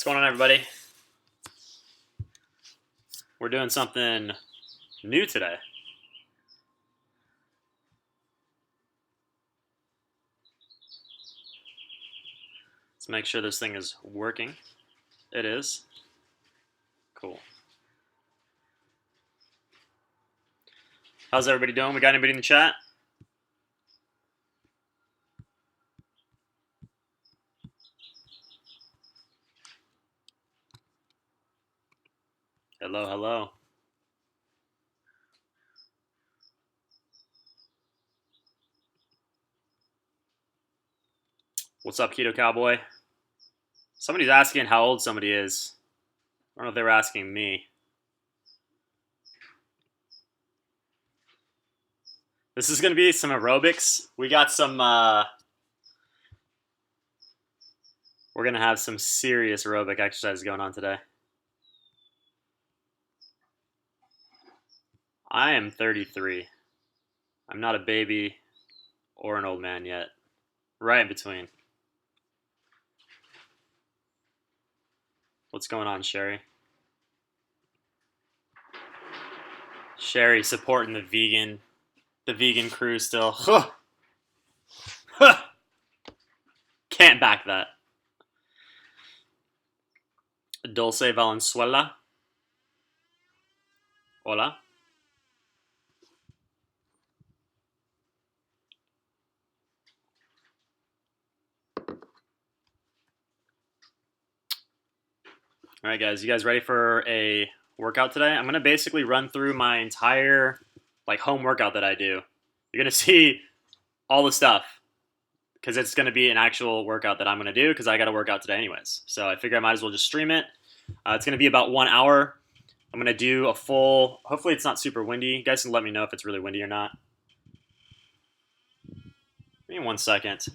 What's going on, everybody? We're doing something new today. Let's make sure this thing is working. It is. Cool. How's everybody doing? We got anybody in the chat? Hello, hello. What's up, Keto Cowboy? Somebody's asking how old somebody is. I don't know if they were asking me. This is going to be some aerobics. We got some, we're going to have some serious aerobic exercises going on today. I am 33. I'm not a baby or an old man yet. Right in between. What's going on, Sherry? Sherry supporting the vegan crew still. Can't back that. Dulce Valenzuela. Hola. All right, guys. You guys ready for a workout today? I'm going to basically run through my entire home workout that I do. You're going to see all the stuff because it's going to be an actual workout that I'm going to do because I got to work out today anyways. So I figure I might as well just stream it. It's going to be about 1 hour. I'm going to do a full, hopefully it's not super windy. You guys can let me know if it's really windy or not. Give me 1 second.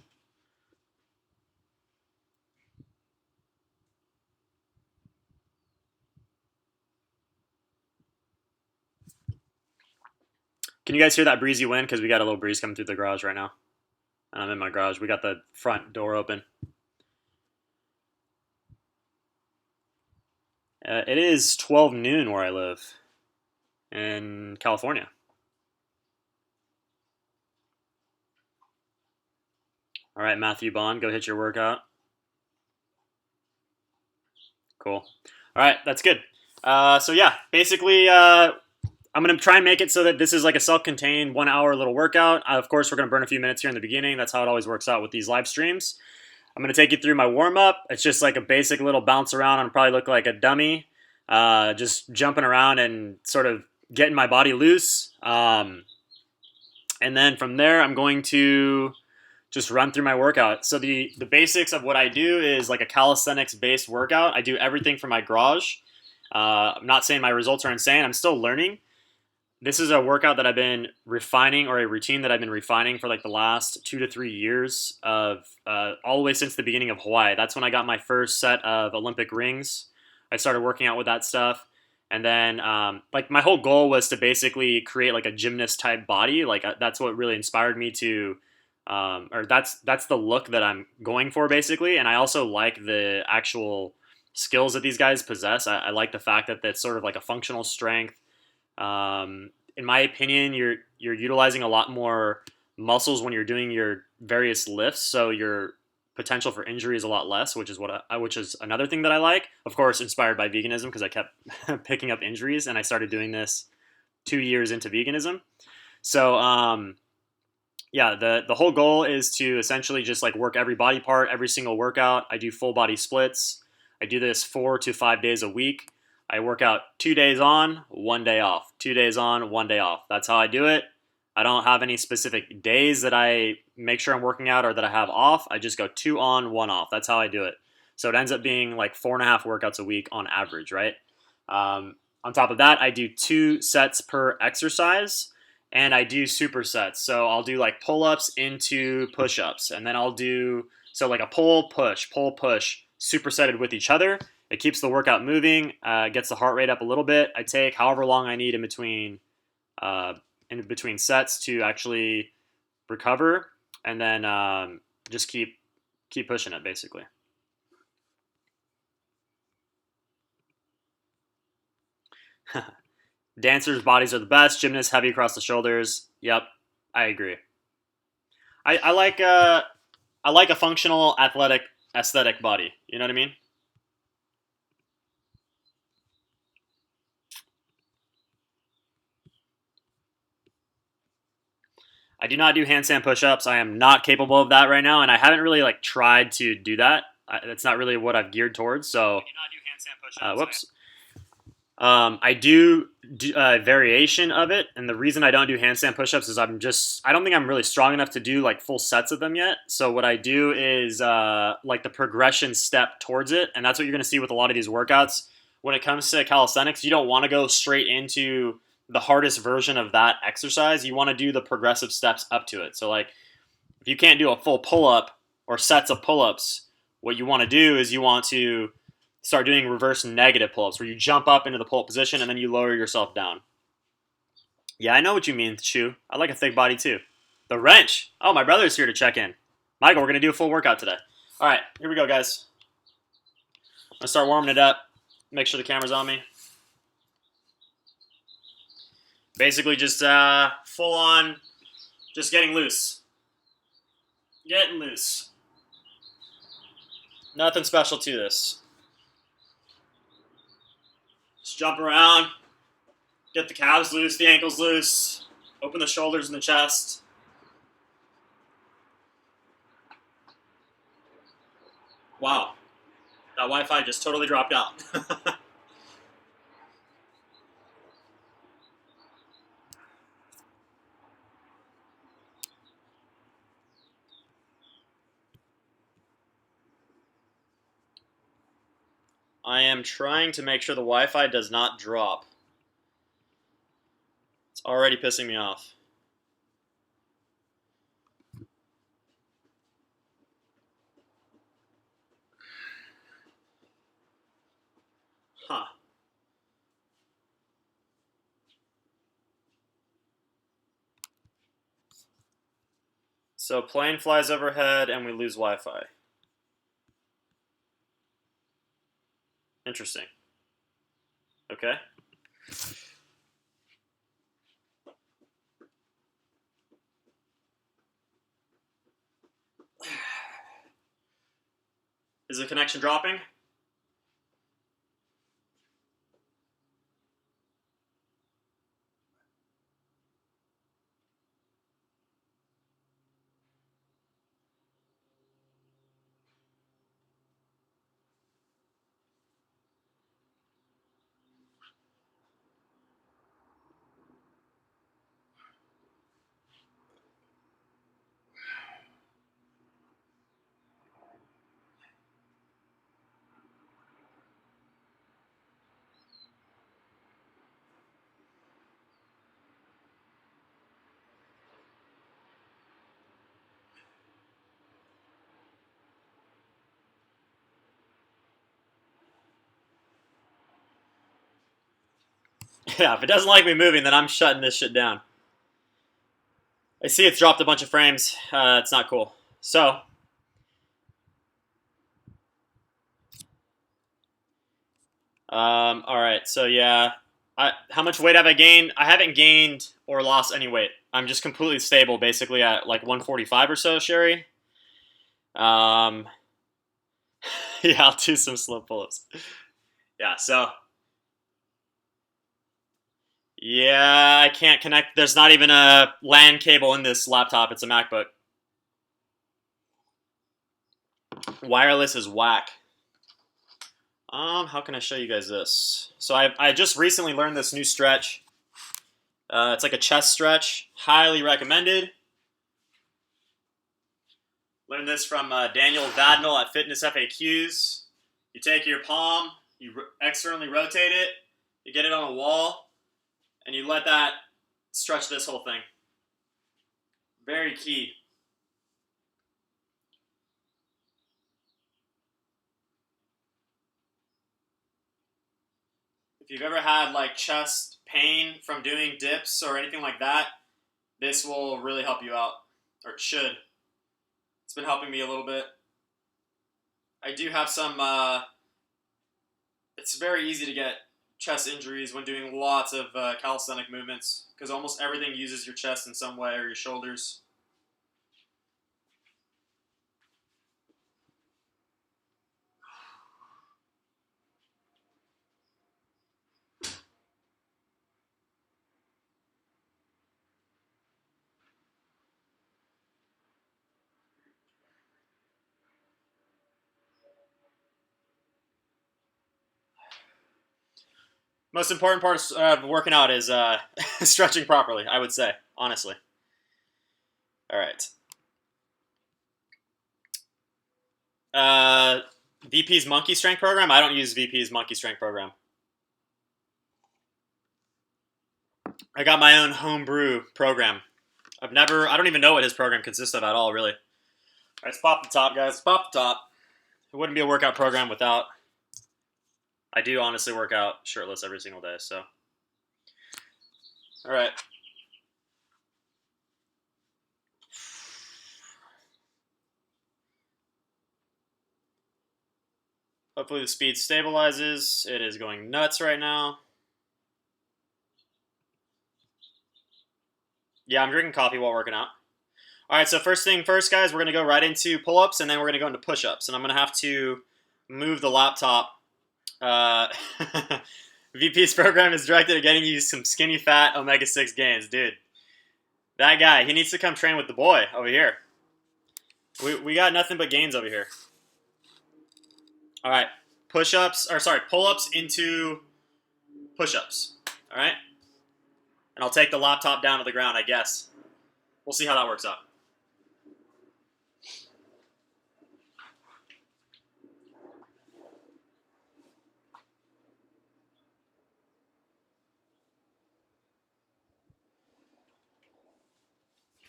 Can you guys hear that breezy wind? Because we got a little breeze coming through the garage right now. And I'm in my garage. We got the front door open. It is 12 noon where I live in California. All right, Matthew Bond, go hit your workout. Cool. All right, that's good. So yeah, basically, I'm going to try and make it so that this is like a self-contained 1 hour little workout. Of course, we're going to burn a few minutes here in the beginning. That's how it always works out with these live streams. I'm going to take you through my warm-up. It's just like a basic little bounce around. I'll probably look like a dummy, just jumping around and sort of getting my body loose. And then from there, I'm going to just run through my workout. So the basics of what I do is like a calisthenics-based workout. I do everything from my garage. I'm not saying my results are insane. I'm still learning. This is a workout that I've been refining, or a routine that I've been refining for like the last 2 to 3 years of all the way since the beginning of Hawaii. That's when I got my first set of Olympic rings. I started working out with that stuff. And then like my whole goal was to basically create like a gymnast type body. Like that's what really inspired me to, or that's the look that I'm going for basically. And I also like the actual skills that these guys possess. I like the fact that that's sort of like a functional strength. In my opinion, you're utilizing a lot more muscles when you're doing your various lifts, so your potential for injury is a lot less, which is another thing that I like. Of course, inspired by veganism because I kept picking up injuries, and I started doing this 2 years into veganism. So, yeah, the whole goal is to essentially just like work every body part, every single workout. I do full body splits. I do this 4 to 5 days a week. I work out 2 days on, 1 day off. 2 days on, 1 day off. That's how I do it. I don't have any specific days that I make sure I'm working out or that I have off. I just go 2 on, 1 off. That's how I do it. So it ends up being like 4.5 workouts a week on average, right? On top of that, I do 2 sets per exercise, and I do supersets. So I'll do like pull-ups into push-ups, and then I'll do, so like a pull, push, supersetted with each other. It keeps the workout moving, gets the heart rate up a little bit. I take however long I need in between sets to actually recover, and then just keep pushing it basically. Dancers' bodies are the best. Gymnasts heavy across the shoulders. Yep, I agree. I like I like a functional, athletic, aesthetic body. You know what I mean? I do not do handstand push-ups. I am not capable of that right now, and I haven't really like tried to do that. That's not really what I've geared towards. So, whoops. I do a variation of it, and the reason I don't do handstand push-ups is I don't think I'm really strong enough to do like full sets of them yet. So what I do is like the progression step towards it, and that's what you're going to see with a lot of these workouts. When it comes to calisthenics, you don't want to go straight into the hardest version of that exercise. You want to do the progressive steps up to it. So like if you can't do a full pull-up or sets of pull-ups, what you want to do is you want to start doing reverse negative pull-ups where you jump up into the pull-up position and then you lower yourself down. Yeah, I know what you mean, Shu. I like a thick body too. The wrench. Oh, my brother's here to check in. Michael, we're going to do a full workout today. All right, here we go, guys. I'm going to start warming it up. Make sure the camera's on me. Basically just full on, just getting loose. Getting loose. Nothing special to this. Just jump around, get the calves loose, the ankles loose, open the shoulders and the chest. Wow, that Wi-Fi just totally dropped out. I am trying to make sure the Wi-Fi does not drop. It's already pissing me off. Huh. So plane flies overhead and we lose Wi-Fi. Interesting. Okay. Is the connection dropping? Yeah, if it doesn't like me moving, then I'm shutting this shit down. I see it's dropped a bunch of frames. It's not cool. So, all right. So yeah, how much weight have I gained? I haven't gained or lost any weight. I'm just completely stable, basically at like 145 or so, Sherry. Um, yeah, I'll do some slow pull-ups. Yeah, so yeah, I can't connect. There's not even a LAN cable in this laptop. It's a MacBook. Wireless is whack. How can I show you guys this? So I just recently learned this new stretch. It's like a chest stretch. Highly recommended. Learned this from Daniel Vadnal at Fitness FAQs. You take your palm, you externally rotate it, you get it on a wall, and you let that stretch this whole thing. Very key. If you've ever had like chest pain from doing dips or anything like that, this will really help you out, or it should. It's been helping me a little bit. I do have some, it's very easy to get chest injuries when doing lots of calisthenic movements because almost everything uses your chest in some way or your shoulders. Most important part of working out is stretching properly, I would say, honestly. All right. VP's Monkey Strength Program? I don't use VP's Monkey Strength Program. I got my own homebrew program. I don't even know what his program consists of at all, really. All right, let's pop the top, guys. Let's pop the top. It wouldn't be a workout program without. I do honestly work out shirtless every single day, so. All right. Hopefully the speed stabilizes. It is going nuts right now. Yeah, I'm drinking coffee while working out. All right, so first thing first, guys, we're going to go right into pull-ups, and then we're going to go into push-ups. And I'm going to have to move the laptop. VP's program is directed at getting you some skinny fat omega-6 gains. Dude, that guy, he needs to come train with the boy over here. We got nothing but gains over here. All right, pull-ups into push-ups. All right? And I'll take the laptop down to the ground, I guess. We'll see how that works out.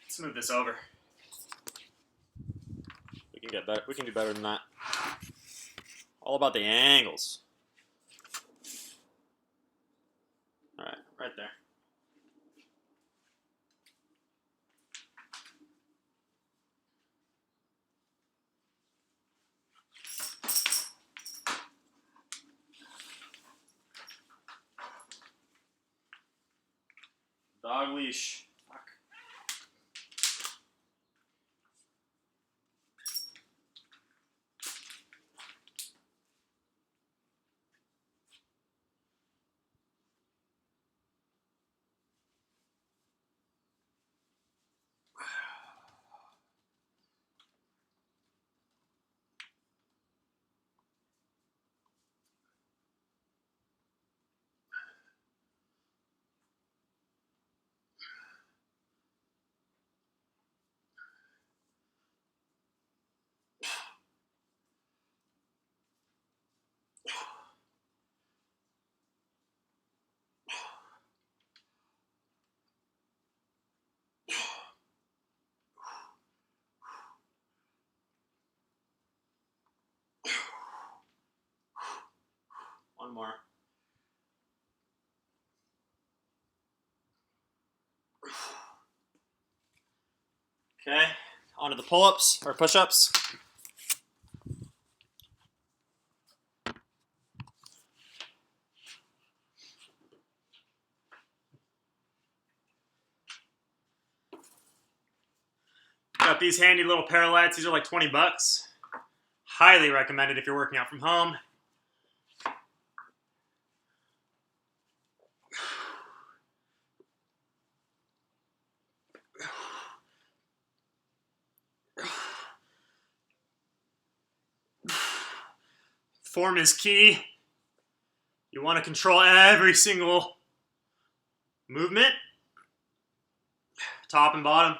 Let's move this over. We can get better. We can do better than that. All about the angles. All right, right there. Dog leash. Fuck. One more. Okay, onto the pull-ups or push-ups. Got these handy little parallettes. These are like 20 bucks. Highly recommended if you're working out from home. Form is key. You want to control every single movement, top and bottom.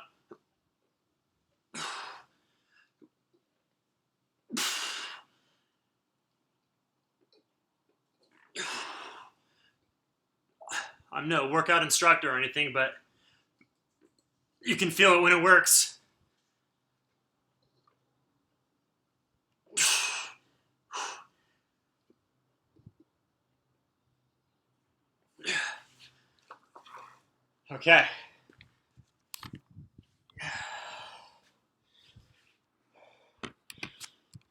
I'm no workout instructor or anything, but you can feel it when it works. Okay.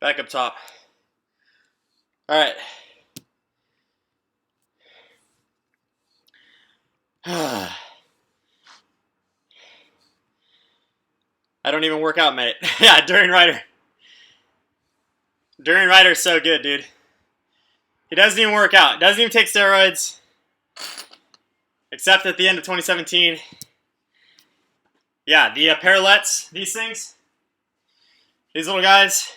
Back up top. All right. I don't even work out, mate. Yeah, During Rider. During Rider's so good, dude. He doesn't even work out. Doesn't even take steroids. Except at the end of 2017. Yeah, the parallettes, these things. These little guys.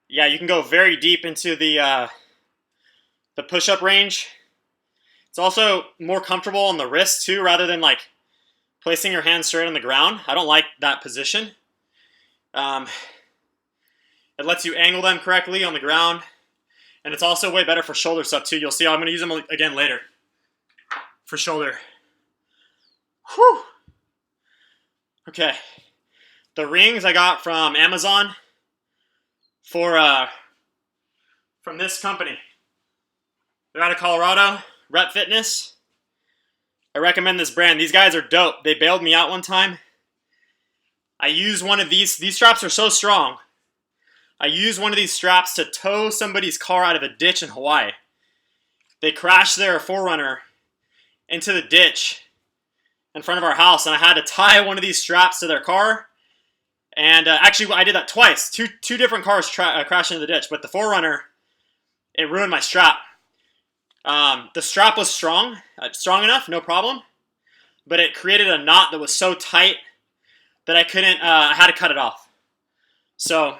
Yeah, you can go very deep into the push-up range. It's also more comfortable on the wrist too, rather than like placing your hands straight on the ground. I don't like that position. It lets you angle them correctly on the ground. And it's also way better for shoulder stuff too. You'll see I'm going to use them again later. For shoulder. Whew. Okay. The rings I got from Amazon from this company. They're out of Colorado, Rep Fitness. I recommend this brand. These guys are dope. They bailed me out one time. I used one of these. These straps are so strong. I used one of these straps to tow somebody's car out of a ditch in Hawaii. They crashed their 4Runner into the ditch in front of our house, and I had to tie one of these straps to their car. And actually, I did that twice. Two different cars crashed into the ditch, but the 4Runner, it ruined my strap. The strap was strong enough, no problem, but it created a knot that was so tight that I couldn't. I had to cut it off. So,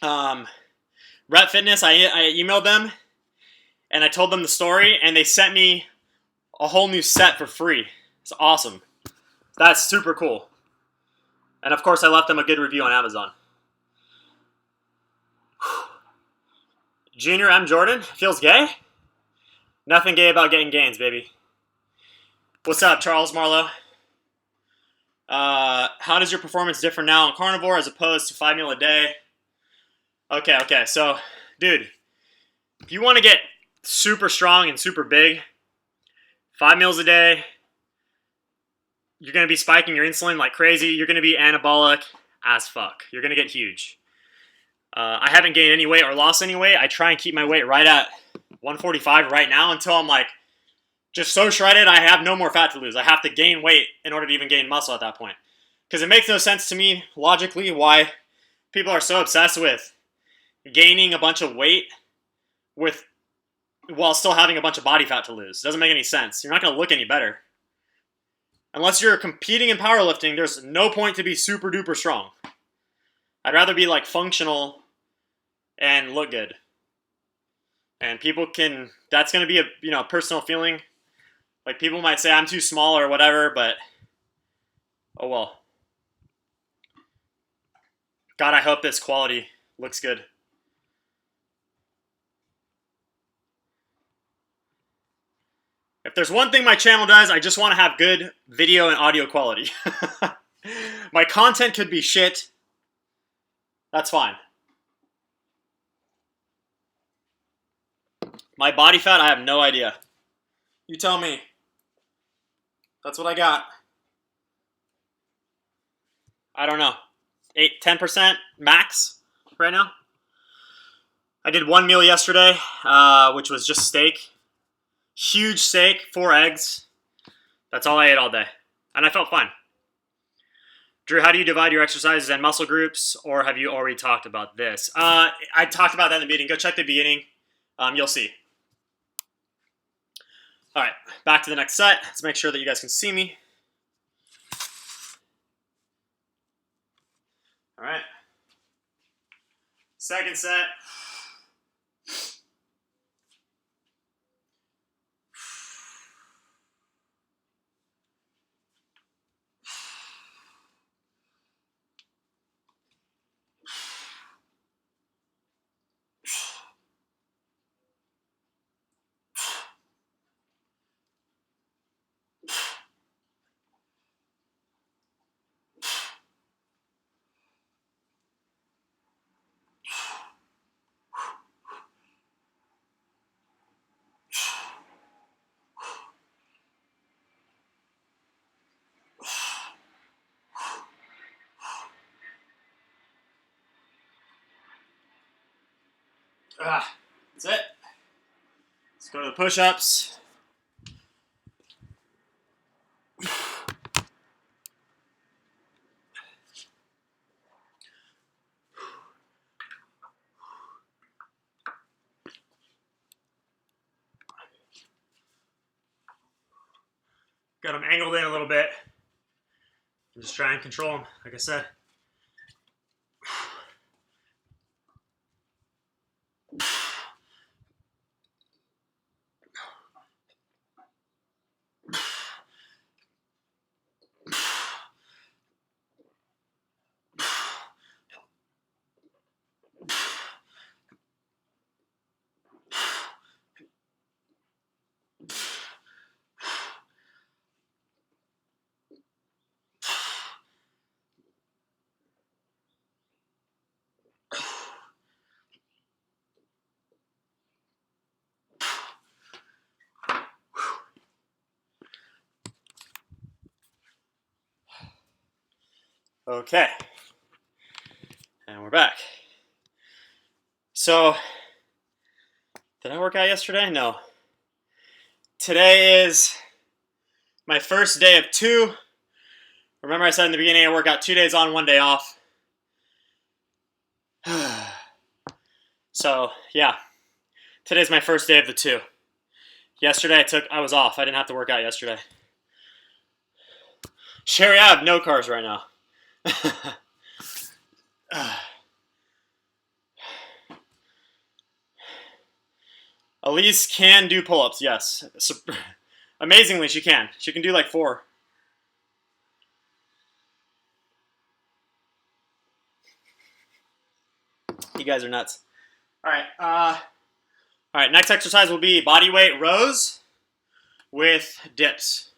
Rep Fitness, I emailed them, and I told them the story, and they sent me a whole new set for free. It's awesome. That's super cool. And of course, I left them a good review on Amazon. Junior M. Jordan feels gay? Nothing gay about getting gains, baby. What's up, Charles Marlowe? How does your performance differ now on carnivore as opposed to 5 meal a day? Okay. So, dude, if you want to get super strong and super big, 5 meals a day, you're going to be spiking your insulin like crazy. You're going to be anabolic as fuck. You're going to get huge. I haven't gained any weight or lost any weight. I try and keep my weight right at 145 right now until I'm like just so shredded I have no more fat to lose. I have to gain weight in order to even gain muscle at that point. Because it makes no sense to me logically why people are so obsessed with gaining a bunch of weight while still having a bunch of body fat to lose. It doesn't make any sense. You're not going to look any better. Unless you're competing in powerlifting, there's no point to be super duper strong. I'd rather be like functional and look good. And people can, that's going to be a personal feeling. Like people might say I'm too small or whatever, but oh well. God, I hope this quality looks good. If there's one thing my channel does, I just want to have good video and audio quality. My content could be shit. That's fine. My body fat, I have no idea. You tell me. That's what I got. I don't know. 10% max right now. I did one meal yesterday, which was just steak. Huge steak, 4 eggs. That's all I ate all day. And I felt fine. Drew, how do you divide your exercises and muscle groups? Or have you already talked about this? I talked about that in the beginning. Go check the beginning. You'll see. All right, back to the next set. Let's make sure that you guys can see me. All right. Second set. That's it. Let's go to the push-ups. Got them angled in a little bit. And just try and control them, like I said. Okay, and we're back. So, did I work out yesterday? No. Today is my first day of 2. Remember I said in the beginning I work out 2 days on, 1 day off. So, yeah. Today's my first day of the 2. Yesterday I was off. I didn't have to work out yesterday. Sherry, I have no cars right now. Elise can do pull-ups, yes. So, amazingly, she can. She can do like 4. You guys are nuts. All right. Next exercise will be body weight rows with dips.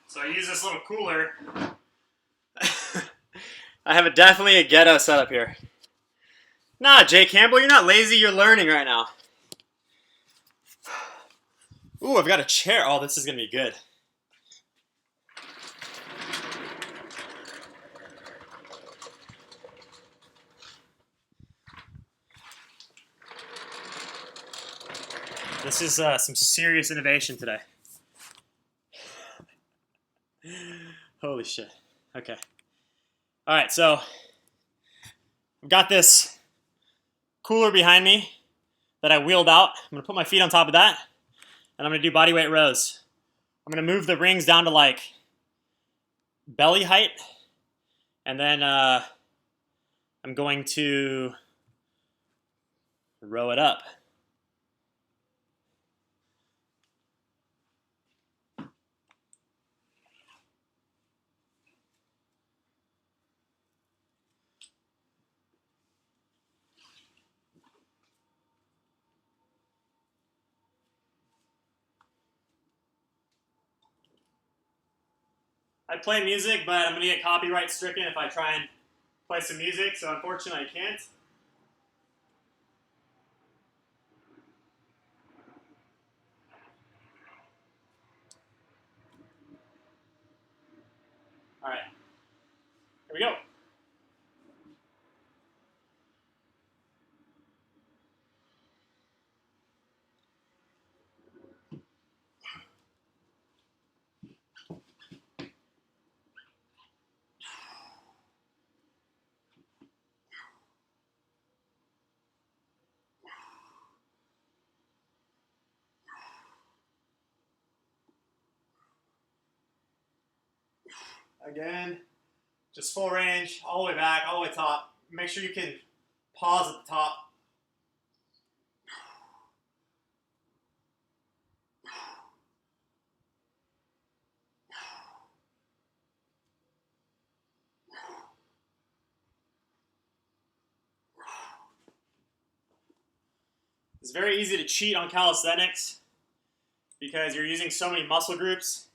So I use this little cooler. I have definitely a ghetto setup here. Nah, Jay Campbell, you're not lazy, you're learning right now. Ooh, I've got a chair. Oh, this is going to be good. This is some serious innovation today. Holy shit. Okay. All right, so I've got this cooler behind me that I wheeled out. I'm going to put my feet on top of that, and I'm going to do body weight rows. I'm going to move the rings down to like belly height, and then I'm going to row it up. I play music, but I'm going to get copyright stricken if I try and play some music, so unfortunately I can't. All right, here we go. Again, just full range, all the way back, all the way top. Make sure you can pause at the top. It's very easy to cheat on calisthenics because you're using so many muscle groups.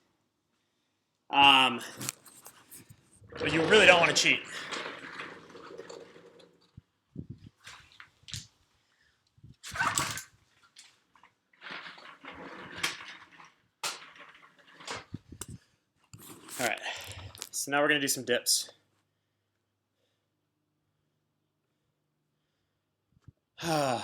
But you really don't want to cheat. So now we're going to do some dips. Goji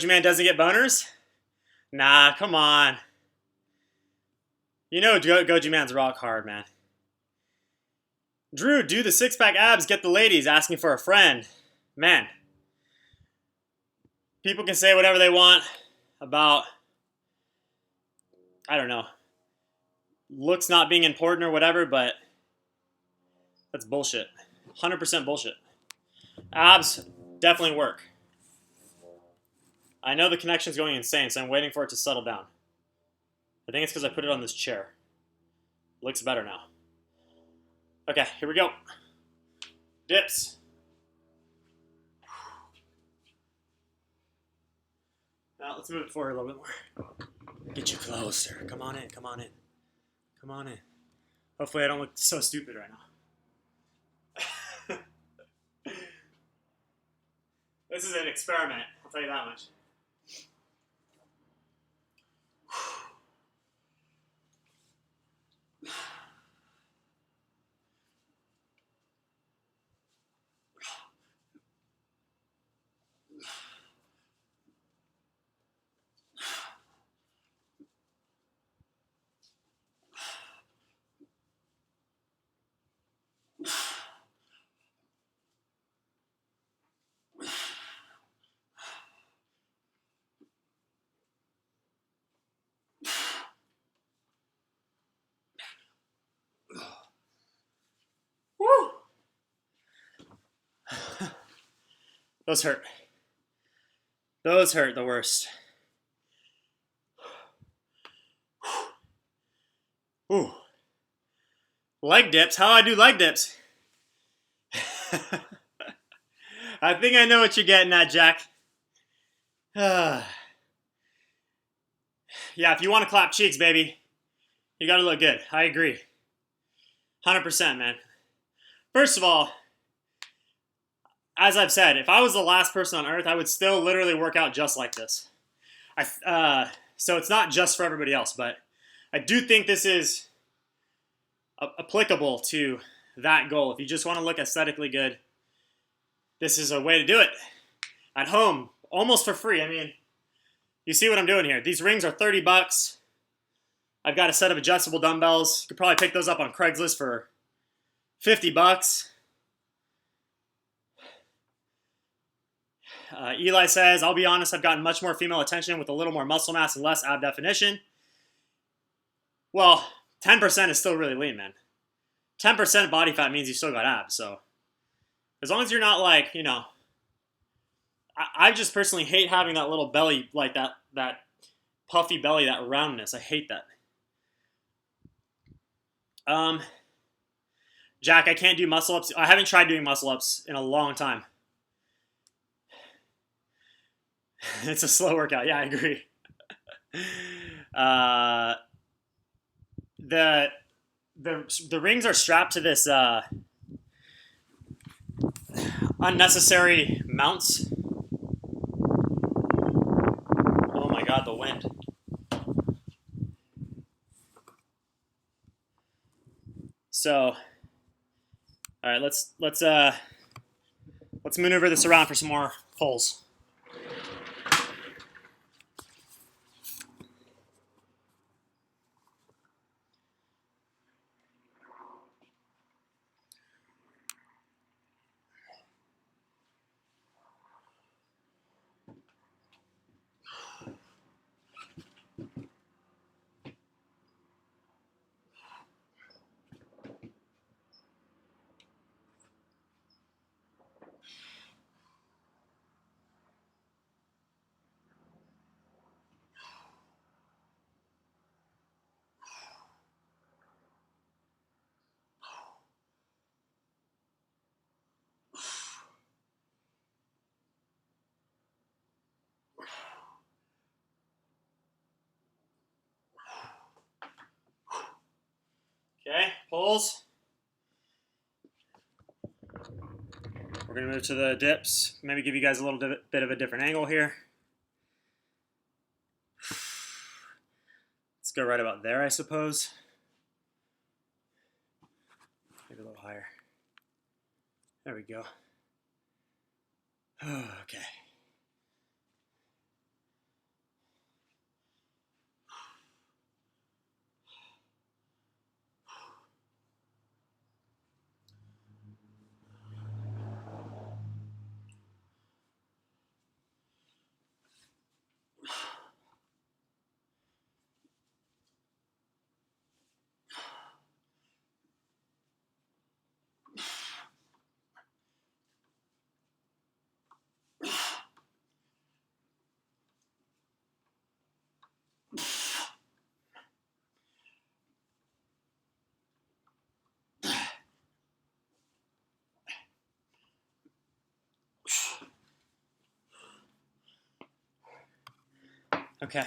Man doesn't get boners? Nah, come on. You know Goji Man's rock hard, man. Drew, do the six-pack abs, get the ladies, asking for a friend. Man. People can say whatever they want about, I don't know, looks not being important or whatever, but that's bullshit. 100% bullshit. Abs definitely work. I know the connection's going insane, so I'm waiting for it to settle down. I think it's because I put it on this chair. Looks better now. Okay, here we go. Dips. Now let's move it forward a little bit more. Get you closer. Come on in, come on in. Come on in. Hopefully I don't look so stupid right now. This is an experiment, I'll tell you that much. Woo! Those hurt. Those hurt the worst. Ooh. Leg dips? How do I do leg dips? I think I know what you're getting at, Jack. Yeah, if you want to clap cheeks, baby, you got to look good. I agree. 100%, man. First of all, as I've said, if I was the last person on earth, I would still literally work out just like this. So it's not just for everybody else, but I do think this is applicable to that goal. If you just want to look aesthetically good, this is a way to do it. At home, almost for free. I mean, you see what I'm doing here. These rings are 30 bucks. I've got a set of adjustable dumbbells. You could probably pick those up on Craigslist for 50 bucks. Eli says, I'll be honest, I've gotten much more female attention with a little more muscle mass and less ab definition. Well, 10% is still really lean, man. 10% body fat means you still got abs, so as long as you're not like, you know, I just personally hate having that little belly, like that puffy belly, that roundness. I hate that. Jack, I can't do muscle ups. I haven't tried doing muscle ups in a long time. It's a slow workout. Yeah, I agree. The rings are strapped to this unnecessary mounts. Oh my god, the wind. So, all right, let's maneuver this around for some more pulls. Okay, pulls. We're going to move to the dips. Maybe give you guys a little bit of a different angle here. Let's Let's go right about there, I suppose. Maybe a little higher. There we go. Okay. Okay.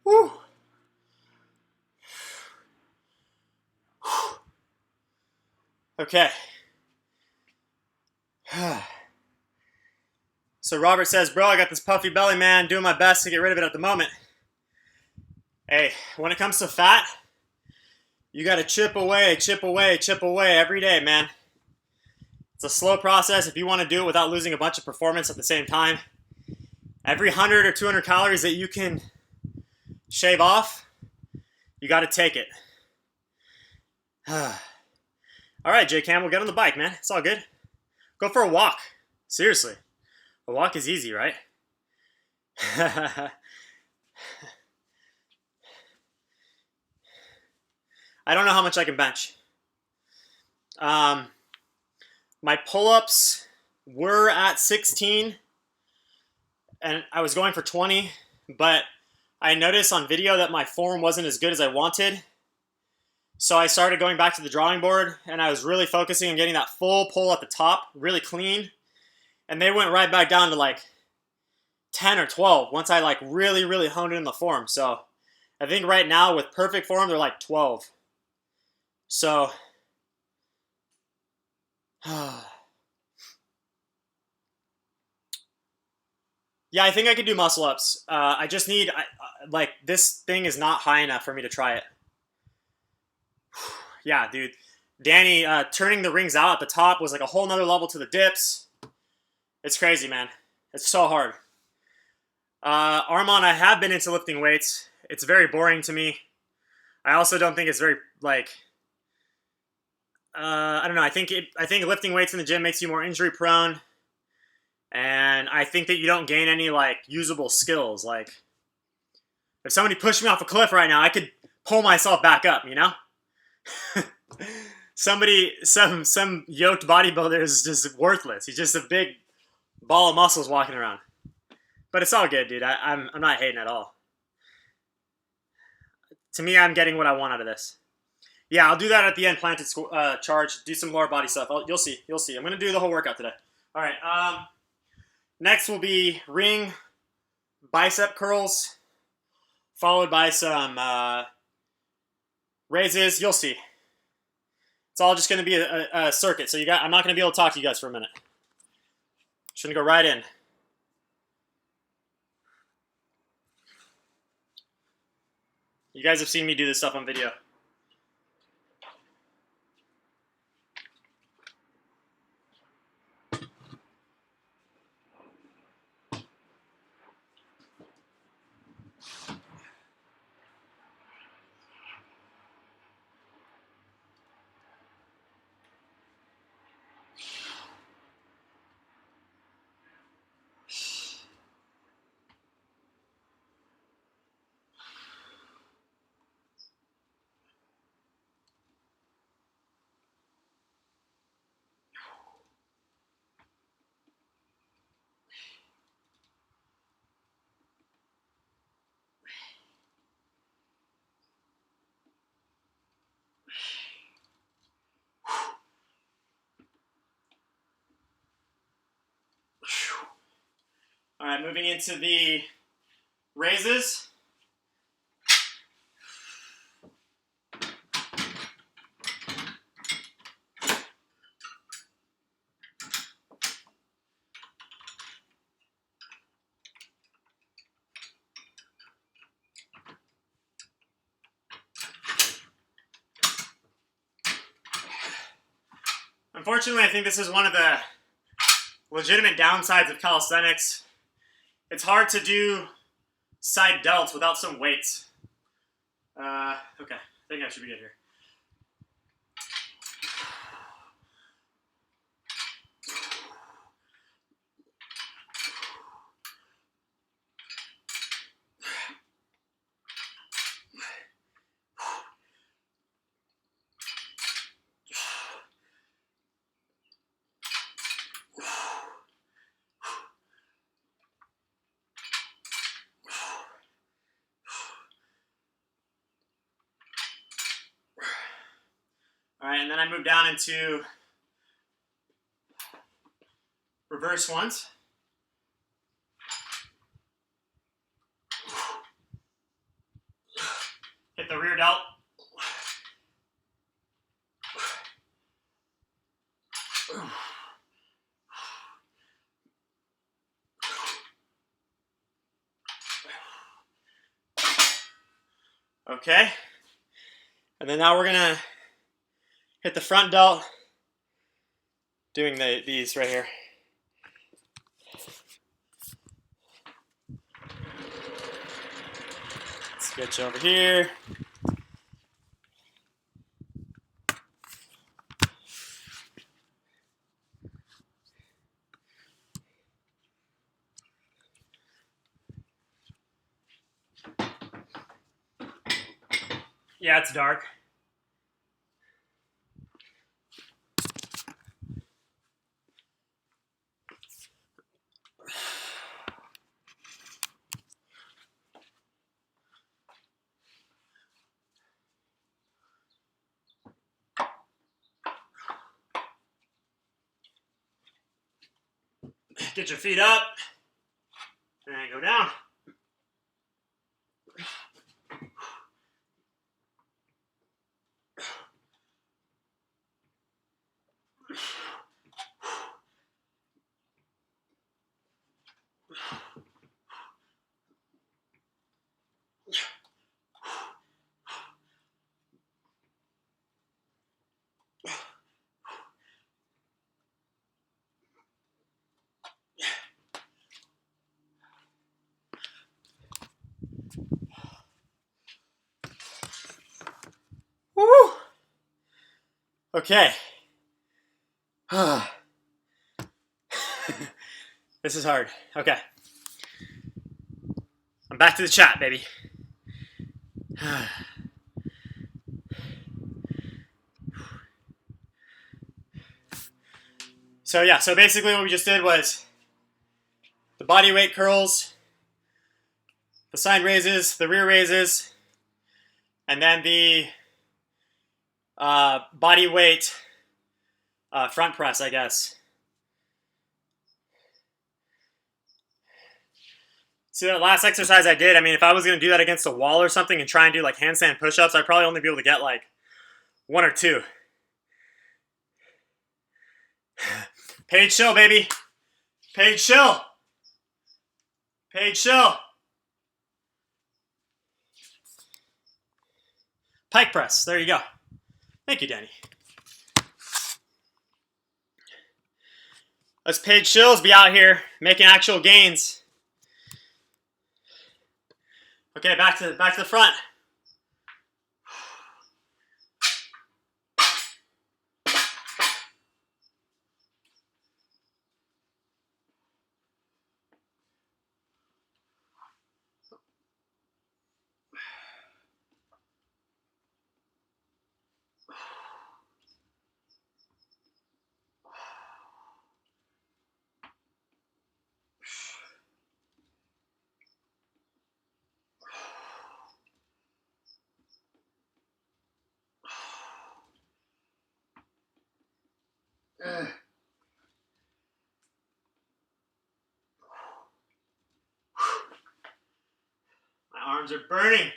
Woo. Okay. So Robert says, bro, I got this puffy belly, man. Doing my best to get rid of it at the moment. Hey, when it comes to fat, you got to chip away, chip away, chip away every day, man. It's a slow process if you want to do it without losing a bunch of performance at the same time. Every 100 or 200 calories that you can shave off, you got to take it. All right, Jay Campbell, get on the bike, man. It's all good. Go for a walk. Seriously. A walk is easy, right? I don't know how much I can bench. My pull-ups were at 16, and I was going for 20, but I noticed on video that my form wasn't as good as I wanted. So I started going back to the drawing board, and I was really focusing on getting that full pull at the top, really clean. And they went right back down to like 10 or 12 once I like really, really honed in the form. So I think right now with perfect form, they're like 12. So, yeah, I think I could do muscle ups. I just need, like, this thing is not high enough for me to try it. Yeah, dude. Danny, turning the rings out at the top was like a whole nother level to the dips. It's crazy, man. It's so hard. Armand, I have been into lifting weights. It's very boring to me. I also don't think it's very, like, I don't know. I think lifting weights in the gym makes you more injury prone. And I think that you don't gain any, like, usable skills. Like, if somebody pushed me off a cliff right now, I could pull myself back up, you know? Some yoked bodybuilder is just worthless. He's just a big ball of muscles walking around. But it's all good, dude. I'm not hating at all. To me, I'm getting what I want out of this. Yeah, I'll do that at the end, planted charge. Do some lower body stuff. You'll see. You'll see. I'm going to do the whole workout today. All right. Next will be ring bicep curls, followed by some raises. You'll see. It's all just going to be a circuit. So I'm not going to be able to talk to you guys for a minute. Just going to go right in. You guys have seen me do this stuff on video. All right, moving into the raises. Unfortunately, I think this is one of the legitimate downsides of calisthenics. It's hard to do side delts without some weights. Okay, I think I should be good here. All right, and then I move down into reverse ones. Hit the rear delt. Okay, and then now we're gonna hit the front delt, doing these right here. Switch over here. Yeah, it's dark. Get your feet up and go down. Woo! Okay. This is hard. Okay. I'm back to the chat, baby. So yeah, so basically what we just did was the body weight curls, the side raises, the rear raises, and then the body weight front press, I guess. See that last exercise I did? I mean, if I was going to do that against a wall or something and try and do like handstand push-ups, I'd probably only be able to get like 1 or 2. Paige Shill, baby. Paige Shill. Paige Shill. Pike press. There you go. Thank you, Danny. Let's Paige Shills be out here making actual gains. Okay, back to the front. My arms are burning.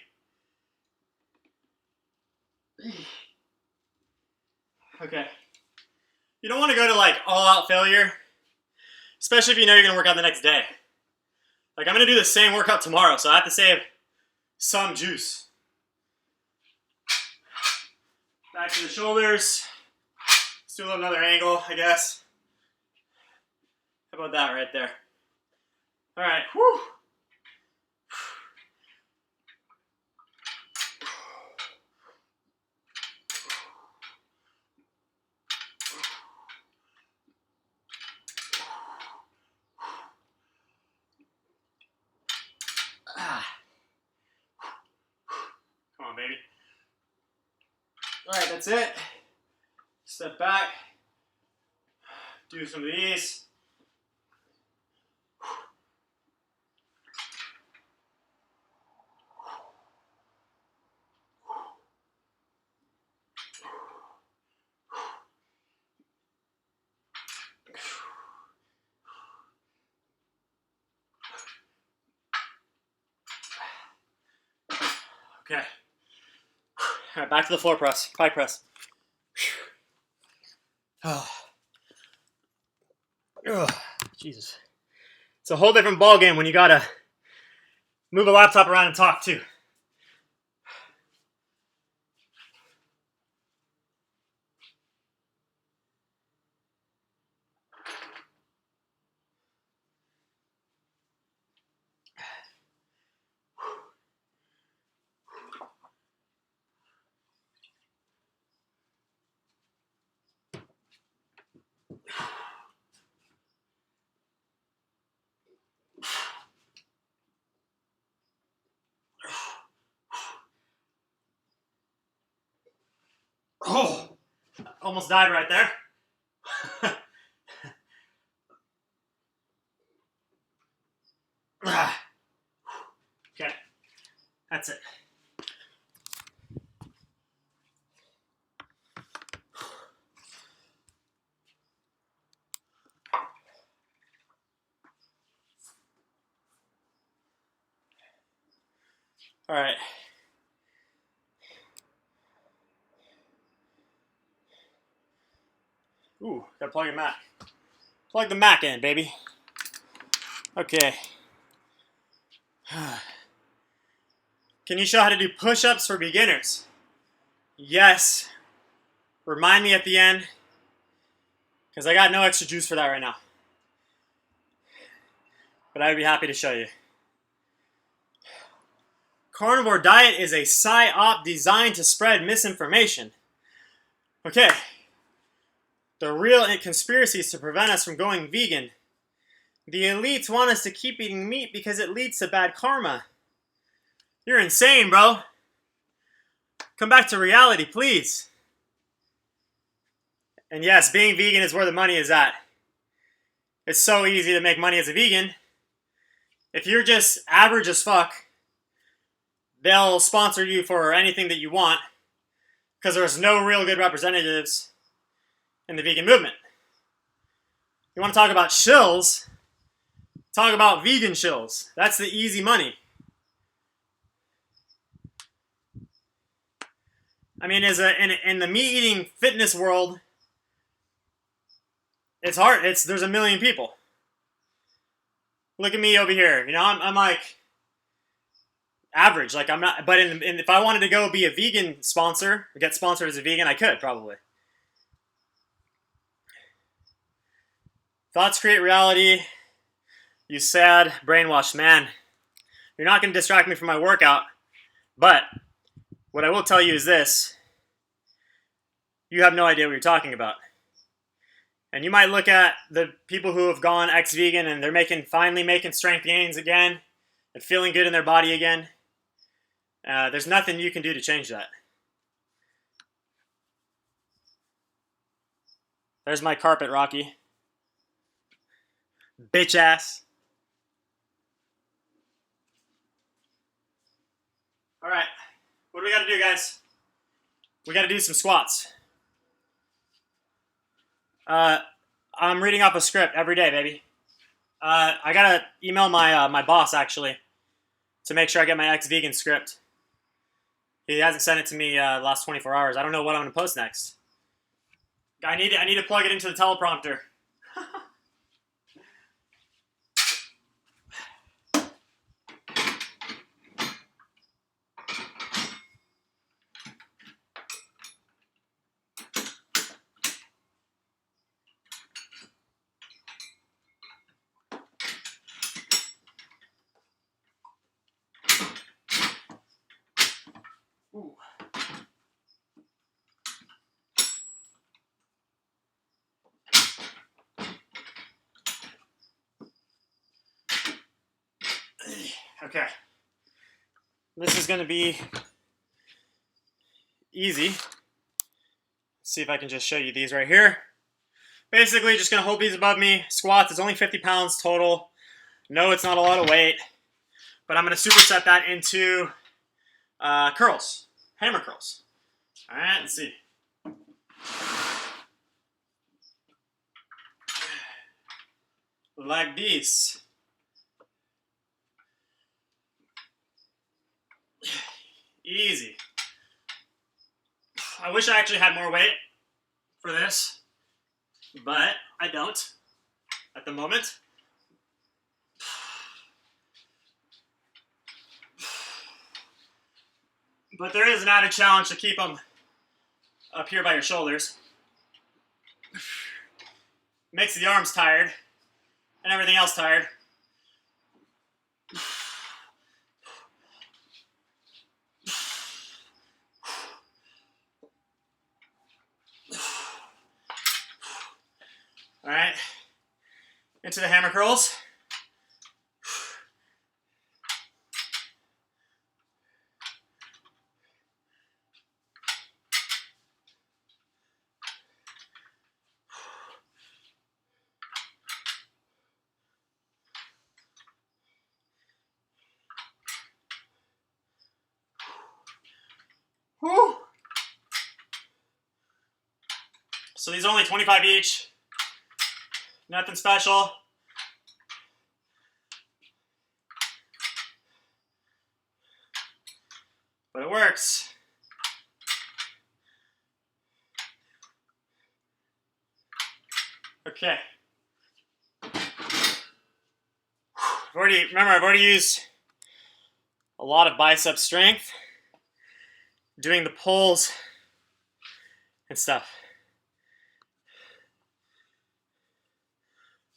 Okay. You don't want to go to like all-out failure, especially if you know you're going to work out the next day. Like I'm going to do the same workout tomorrow, so I have to save some juice. Back to the shoulders. Let's do another angle, I guess. How about that right there? All right. Whew. Come on, baby. All right, that's it. Step back. Do some of these. Okay. All right, back to the floor press, pike press. Oh. Ugh, Jesus. It's a whole different ball game when you gotta move a laptop around and talk too. Oh, almost died right there. Okay, that's it. All right. Ooh, gotta plug your Mac. Plug the Mac in, baby. Okay. Can you show how to do push-ups for beginners? Yes. Remind me at the end, because I got no extra juice for that right now. But I'd be happy to show you. Carnivore diet is a psyop designed to spread misinformation. Okay. The real conspiracy is to prevent us from going vegan. The elites want us to keep eating meat because it leads to bad karma. You're insane, bro. Come back to reality, please. And yes, being vegan is where the money is at. It's so easy to make money as a vegan. If you're just average as fuck, they'll sponsor you for anything that you want because there's no real good representatives in the vegan movement. You want to talk about shills? Talk about vegan shills. That's the easy money. I mean, in the meat-eating fitness world, it's hard. There's a million people. Look at me over here. You know, I'm like average. Like I'm not. But if I wanted to go be a vegan sponsor, get sponsored as a vegan, I could probably. Thoughts create reality. You sad, brainwashed man. You're not going to distract me from my workout. But what I will tell you is this. You have no idea what you're talking about. And you might look at the people who have gone ex-vegan and they're finally making strength gains again and feeling good in their body again. There's nothing you can do to change that. There's my carpet, Rocky. Bitch ass. All right. What do we got to do, guys? We got to do some squats. I'm reading off a script every day, baby. I got to email my boss, actually, to make sure I get my ex-vegan script. He hasn't sent it to me the last 24 hours. I don't know what I'm going to post next. I need to plug it into the teleprompter. Okay. This is going to be easy. Let's see if I can just show you these right here. Basically, just going to hold these above me. Squats, it's only 50 pounds total. No, it's not a lot of weight. But I'm going to superset that into curls. Hammer curls. All right, let's see. Like this. Easy. I wish I actually had more weight for this, but I don't at the moment. But there is an added challenge to keep them up here by your shoulders. Makes the arms tired and everything else tired. All right, into the hammer curls. Whew. So these are only 25 each. Nothing special. But it works. Okay. I've already used a lot of bicep strength doing the pulls and stuff.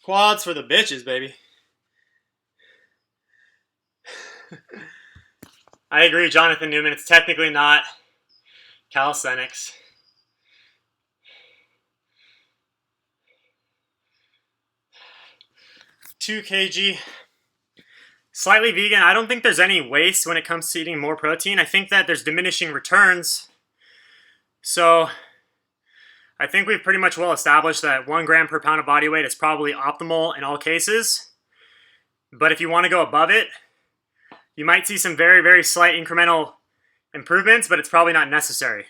Quads for the bitches, baby. I agree, Jonathan Newman. It's technically not calisthenics. Two kg. Slightly vegan. I don't think there's any waste when it comes to eating more protein. I think that there's diminishing returns. So I think we've pretty much well established that 1 gram per pound of body weight is probably optimal in all cases. But if you want to go above it, you might see some very, very slight incremental improvements, but it's probably not necessary.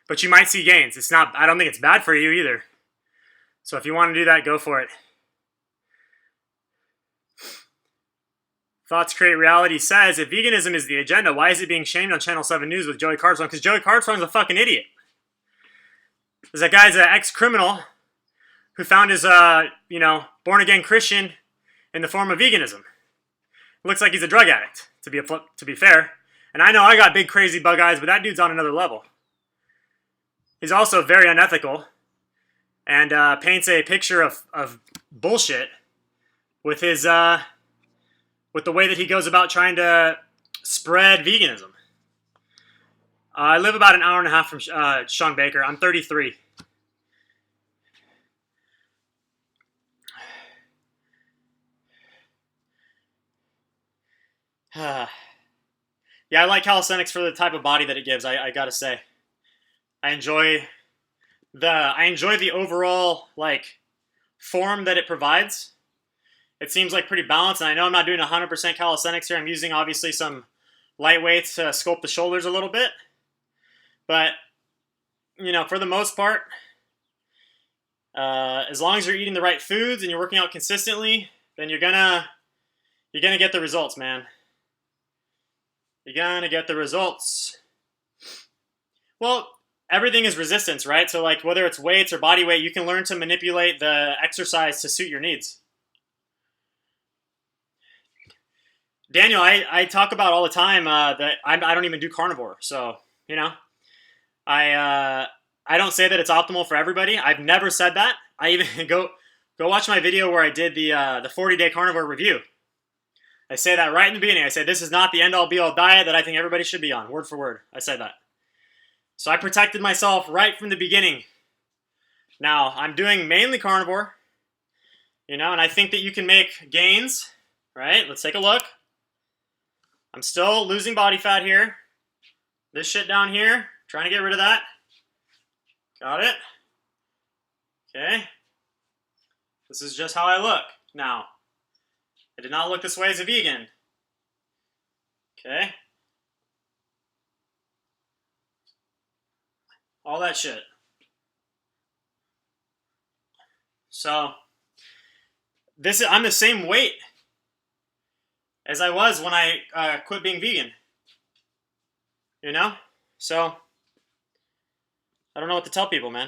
But you might see gains. I don't think it's bad for you either. So if you want to do that, go for it. Thoughts Create Reality says, if veganism is the agenda, why is it being shamed on Channel 7 News with Joey Carbstrong? Because Joey Carbstrong's a fucking idiot. Because that guy's an ex-criminal who found his, born-again Christian in the form of veganism. Looks like he's a drug addict, to be fair. And I know I got big crazy bug eyes, but that dude's on another level. He's also very unethical and paints a picture of bullshit with his with the way that he goes about trying to spread veganism. I live about an hour and a half from Sean Baker. I'm 33. Yeah, I like calisthenics for the type of body that it gives. I gotta say, I enjoy the overall form that it provides. It seems like pretty balanced, and I know I'm not doing 100% calisthenics here. I'm using obviously some light weights to sculpt the shoulders a little bit, but for the most part, as long as you're eating the right foods and you're working out consistently, then you're gonna get the results, man. You're gonna get the results. Well, everything is resistance, right? So whether it's weights or body weight, you can learn to manipulate the exercise to suit your needs. Daniel, I talk about all the time that I don't even do carnivore. So, I don't say that it's optimal for everybody. I've never said that. I even go watch my video where I did the 40-day carnivore review. I say that right in the beginning. I say this is not the end-all be-all diet that I think everybody should be on, word for word. I say that. So I protected myself right from the beginning. Now, I'm doing mainly carnivore, and I think that you can make gains, right? Let's take a look. I'm still losing body fat here. This shit down here, trying to get rid of that. Got it? Okay. This is just how I look now. I did not look this way as a vegan. Okay. All that shit. So, I'm the same weight as I was when I quit being vegan. You know? So, I don't know what to tell people, man.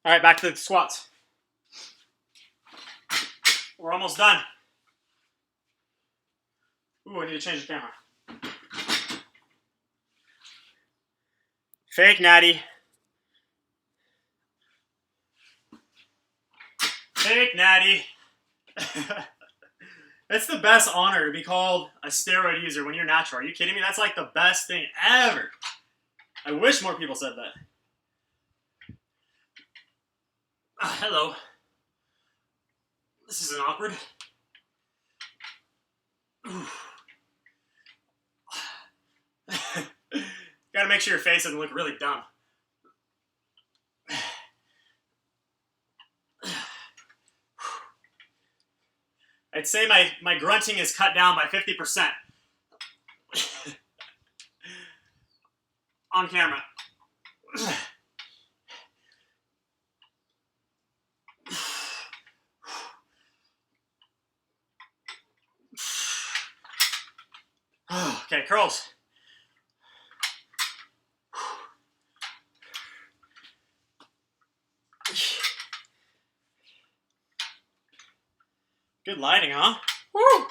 All right, back to the squats. We're almost done. Ooh, I need to change the camera. Fake natty. Fake natty. It's the best honor to be called a steroid user when you're natural. Are you kidding me? That's like the best thing ever. I wish more people said that. Hello. This isn't awkward. Gotta make sure your face doesn't look really dumb. I'd say my grunting is cut down by 50%. On camera. Okay, curls. Good lighting, huh? Woo!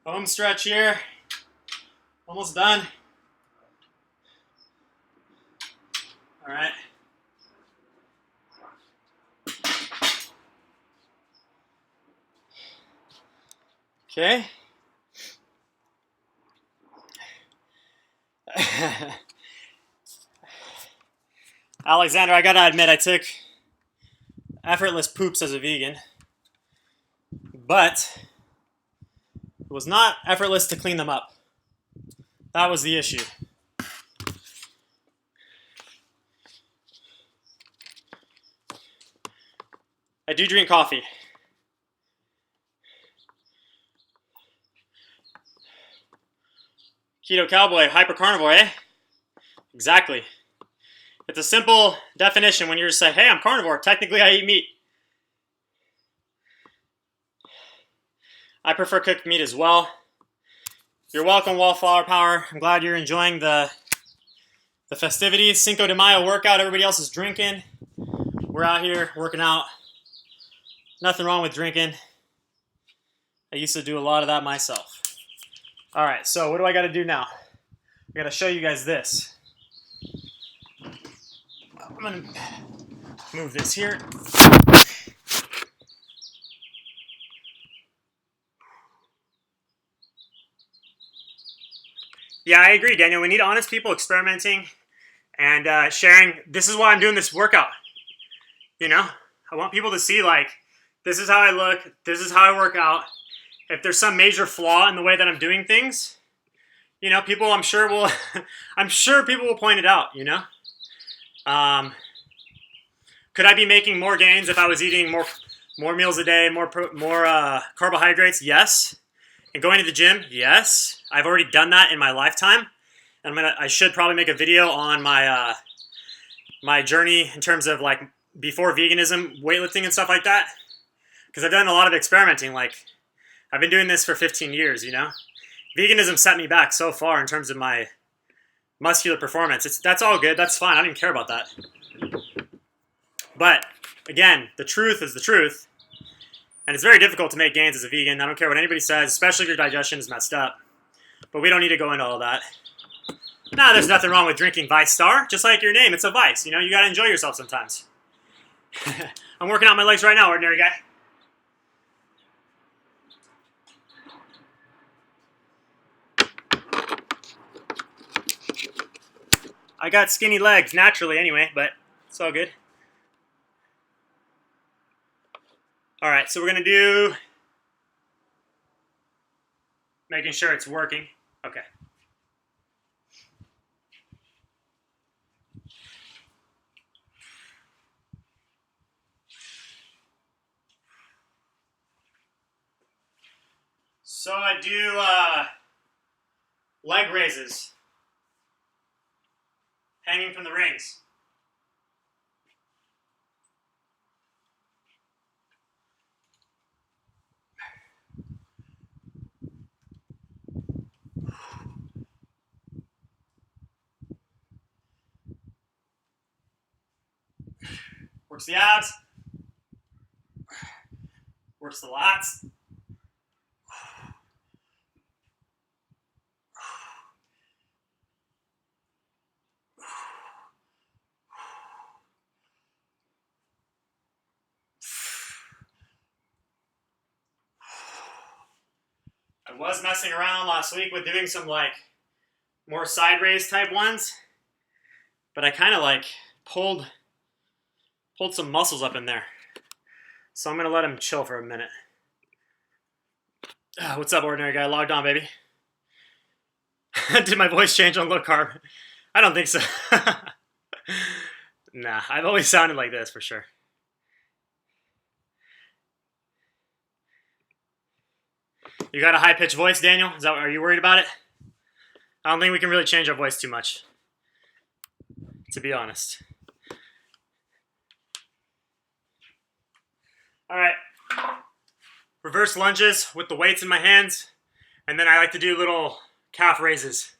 Home stretch here. Almost done. All right. Okay. Alexander, I gotta admit, I took effortless poops as a vegan, but it was not effortless to clean them up. That was the issue. I do drink coffee. Keto cowboy, hyper carnivore, eh? Exactly. It's a simple definition when you're just saying, hey, I'm carnivore. Technically, I eat meat. I prefer cooked meat as well. You're welcome, Wallflower Power. I'm glad you're enjoying the festivities. Cinco de Mayo workout. Everybody else is drinking. We're out here working out. Nothing wrong with drinking. I used to do a lot of that myself. All right, so what do I got to do now? I got to show you guys this. I'm going to move this here. Yeah, I agree, Daniel. We need honest people experimenting and sharing. This is why I'm doing this workout. You know, I want people to see, like, this is how I look. This is how I work out. If there's some major flaw in the way that I'm doing things, you know, people, I'm sure people will point it out, you know. Could I be making more gains if I was eating more meals a day, more carbohydrates? Yes. And going to the gym? Yes. I've already done that in my lifetime. And I should probably make a video on my my journey in terms of, like, before veganism, weightlifting and stuff like that. Because I've done a lot of experimenting. Like, I've been doing this for 15 years, you know. Veganism set me back so far in terms of my muscular performance. That's all good. That's fine. I don't even care about that. But, again, the truth is the truth. And it's very difficult to make gains as a vegan. I don't care what anybody says, especially if your digestion is messed up. But we don't need to go into all that. Nah, there's nothing wrong with drinking Vice Star. Just like your name, it's a vice. You know, you got to enjoy yourself sometimes. I'm working out my legs right now, ordinary guy. I got skinny legs naturally anyway, but it's all good. All right, so we're gonna do, making sure it's working. Okay. So I do leg raises, hanging from the rings. Works the abs, works the lats. I was messing around last week with doing some like more side raise type ones, but I kind of like pulled some muscles up in there. So I'm gonna let him chill for a minute. What's up, ordinary guy? Logged on, baby. Did my voice change on low carb? I don't think so. Nah, I've always sounded like this for sure. You got a high-pitched voice, Daniel? Are you worried about it? I don't think we can really change our voice too much, to be honest. All right. Reverse lunges with the weights in my hands, and then I like to do little calf raises.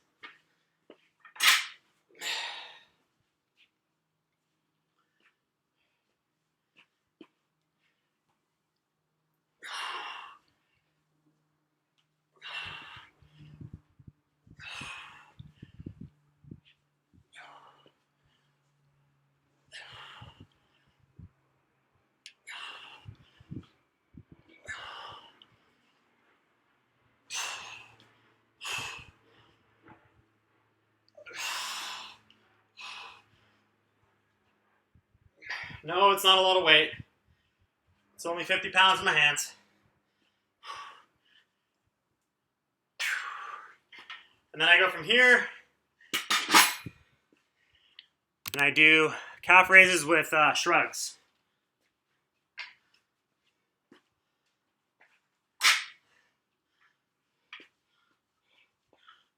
No, it's not a lot of weight. It's only 50 pounds in my hands. And then I go from here, and I do calf raises with shrugs.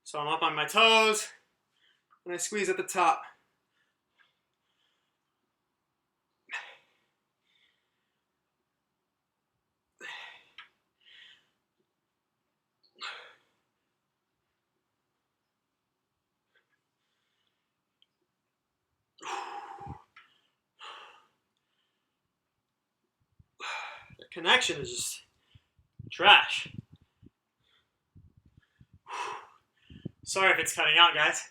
So I'm up on my toes, and I squeeze at the top. The connection is just trash. Sorry if it's cutting out, guys.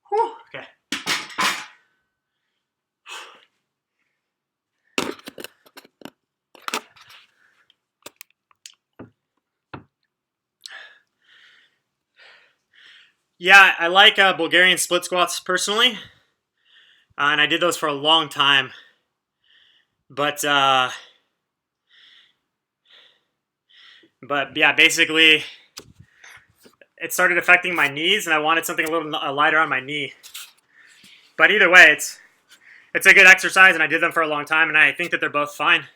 Whew. Okay. Yeah, I like Bulgarian split squats personally, and I did those for a long time. But yeah, basically, it started affecting my knees, and I wanted something a little lighter on my knee. But either way, it's a good exercise, and I did them for a long time, and I think that they're both fine.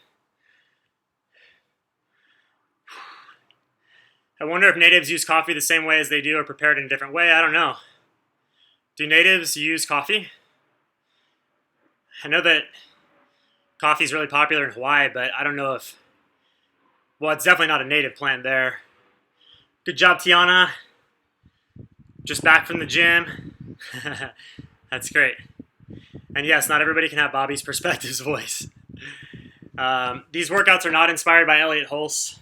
I wonder if natives use coffee the same way as they do or prepare it in a different way. I don't know. Do natives use coffee? I know that coffee is really popular in Hawaii, but I don't know if... Well, it's definitely not a native plant there. Good job, Tiana. Just back from the gym. That's great. And yes, not everybody can have Bobby's Perspectives voice. These workouts are not inspired by Elliot Hulse,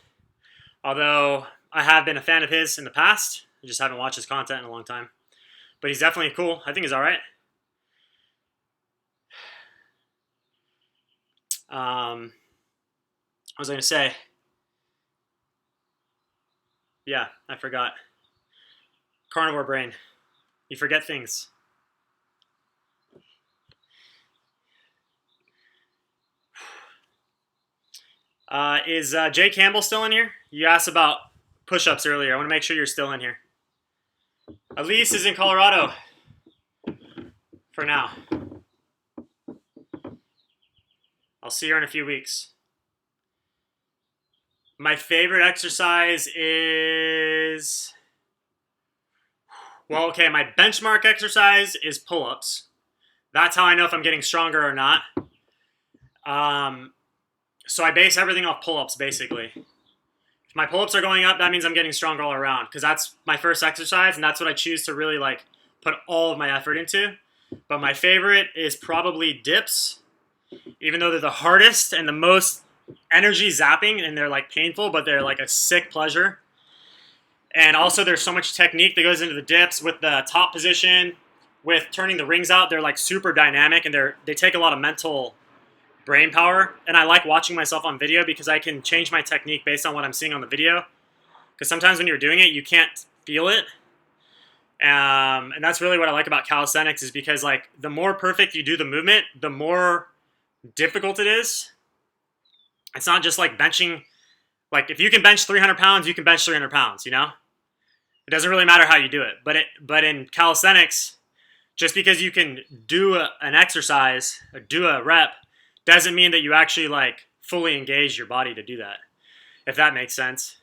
although I have been a fan of his in the past. I just haven't watched his content in a long time. But he's definitely cool. I think he's all right. What was I going to say? Yeah, I forgot. Carnivore brain. You forget things. Is Jay Campbell still in here? You asked about push-ups earlier. I want to make sure you're still in here. Elise is in Colorado for now. I'll see her in a few weeks. My favorite exercise is... Well, okay, my benchmark exercise is pull-ups. That's how I know if I'm getting stronger or not. So I base everything off pull-ups, basically. If my pull-ups are going up, that means I'm getting stronger all around, because that's my first exercise, and that's what I choose to really like put all of my effort into. But my favorite is probably dips, even though they're the hardest and the most energy zapping, and they're like painful, but they're like a sick pleasure. And also there's so much technique that goes into the dips with the top position, with turning the rings out. They're like super dynamic, and they take a lot of mental brain power. And I like watching myself on video because I can change my technique based on what I'm seeing on the video. Because sometimes when you're doing it, you can't feel it. And that's really what I like about calisthenics, is because like the more perfect you do the movement, the more difficult it is. It's not just like benching. Like if you can bench 300 pounds, you can bench 300 pounds, you know? It doesn't really matter how you do it. But in calisthenics, just because you can do an exercise, or do a rep, doesn't mean that you actually like fully engage your body to do that, if that makes sense.